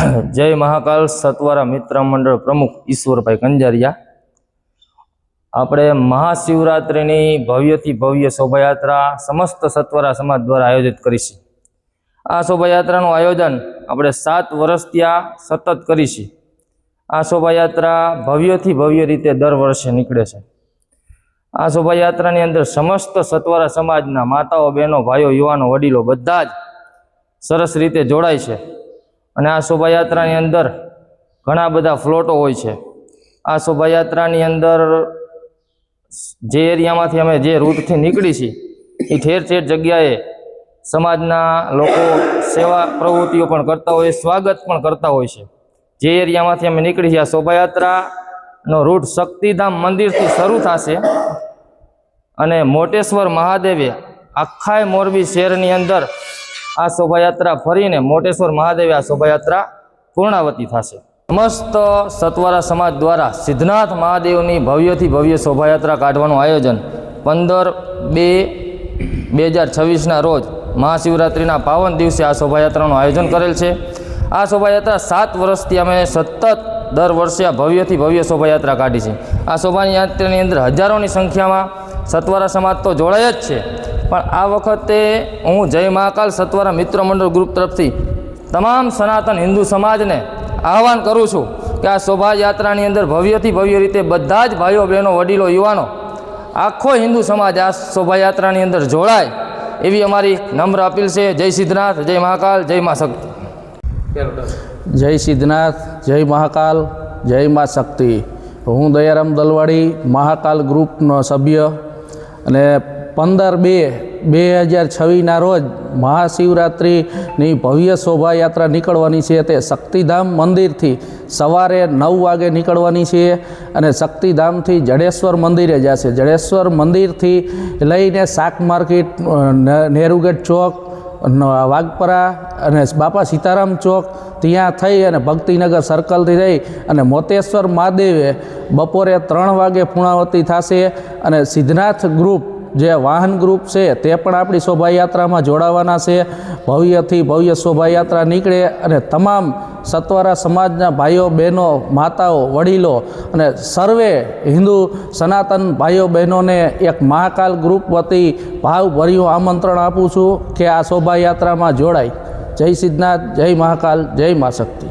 જય મહાકાલ સતવારા મિત્ર મંડળ પ્રમુખ ઈશ્વરભાઈ કંજારિયા। આપણે મહાશિવરાત્રિની ભવ્યથી ભવ્ય શોભાયાત્રા સમસ્ત સતવારા સમાજ દ્વારા આયોજિત કરીશું। આ શોભાયાત્રાનું આયોજન આપણે 7 વર્ષથી સતત કરીશું। આ શોભાયાત્રા ભવ્યથી ભવ્ય રીતે દર વર્ષે નીકળે છે। આ શોભાયાત્રાની અંદર સમસ્ત સતવારા સમાજના માતાઓ, બહેનો, ભાઈઓ, યુવાનો, વડીલો બધા જ સરસ રીતે જોડાય છે। અને આ શોભાયાત્રાની અંદર ઘણા બધા ફ્લોટો હોય છે। આ શોભાયાત્રાની અંદર જે એરિયામાંથી અમે જે રૂટથી નીકળી છીએ એ ઠેર ઠેર જગ્યાએ સમાજના લોકો સેવા પ્રવૃત્તિઓ પણ કરતા હોય, સ્વાગત પણ કરતા હોય છે। જે એરિયામાંથી અમે નીકળી છીએ, આ શોભાયાત્રાનો રૂટ શક્તિધામ મંદિરથી શરૂ થશે અને મોટેશ્વર મહાદેવે આખા મોરબી શહેરની અંદર આ શોભાયાત્રા ફરીને મોટેશ્વર મહાદેવે આ શોભાયાત્રા પૂર્ણાવતી થશે। સમસ્ત સતવારા સમાજ દ્વારા સિદ્ધનાથ મહાદેવની ભવ્યથી ભવ્ય શોભાયાત્રા કાઢવાનું આયોજન 15/2/2026ના રોજ મહાશિવરાત્રિના પાવન દિવસે આ શોભાયાત્રાનું આયોજન કરેલ છે। આ શોભાયાત્રા 7 વર્ષથી અમે સતત દર વર્ષે આ ભવ્યથી ભવ્ય શોભાયાત્રા કાઢી છે। આ શોભાયાત્રાની અંદર હજારોની સંખ્યામાં સતવારા સમાજ તો જોડાય જ છે, પણ આ વખતે હું જય મહાકાલ સતવારા મિત્ર મંડળ ગ્રુપ તરફથી તમામ સનાતન હિન્દુ સમાજને આહવાન કરું છું કે આ શોભાયાત્રાની અંદર ભવ્યથી ભવ્ય રીતે બધા જ ભાઈઓ, બહેનો, વડીલો, યુવાનો, આખો હિન્દુ સમાજ આ શોભાયાત્રાની અંદર જોડાય એવી અમારી નમ્ર અપીલ છે। જય સિદ્ધનાથ, જય મહાકાલ, જય મા શક્તિ। જય સિદ્ધનાથ, જય મહાકાલ, જય મા શક્તિ। હું દયારામ દલવાડી મહાકાલ ગ્રુપનો સભ્ય અને 15/2/2026ના રોજ મહાશિવરાત્રિની ભવ્ય શોભાયાત્રા નીકળવાની છે। તે શક્તિધામ મંદિરથી સવારે 9 વાગે નીકળવાની છે અને શક્તિધામથી જડેશ્વર મંદિરે જશે। જડેશ્વર મંદિરથી લઈને શાક માર્કેટ, નેહરુ ગેટ ચોક, વાઘપરા અને બાપા સીતારામ ચોક ત્યાં થઈ અને ભક્તિનગર સર્કલથી રહી અને મોટેશ્વર મહાદેવે બપોરે 3 વાગે પૂર્ણાવતી થશે। અને સિદ્ધનાથ ગ્રુપ જે વાહન ગ્રુપ છે તે પણ આપણી શોભાયાત્રામાં જોડાવાના છે। ભવ્યથી ભવ્ય શોભાયાત્રા નીકળે અને તમામ સતવારા સમાજના ભાઈઓ, બહેનો, માતાઓ, વડીલો અને સર્વે હિન્દુ સનાતન ભાઈઓ બહેનોને એક મહાકાલ ગ્રુપ વતી ભાવભર્યું આમંત્રણ આપું છું કે આ શોભાયાત્રામાં જોડાય। જય સિદ્ધનાથ, જય મહાકાલ, જય મા શક્તિ।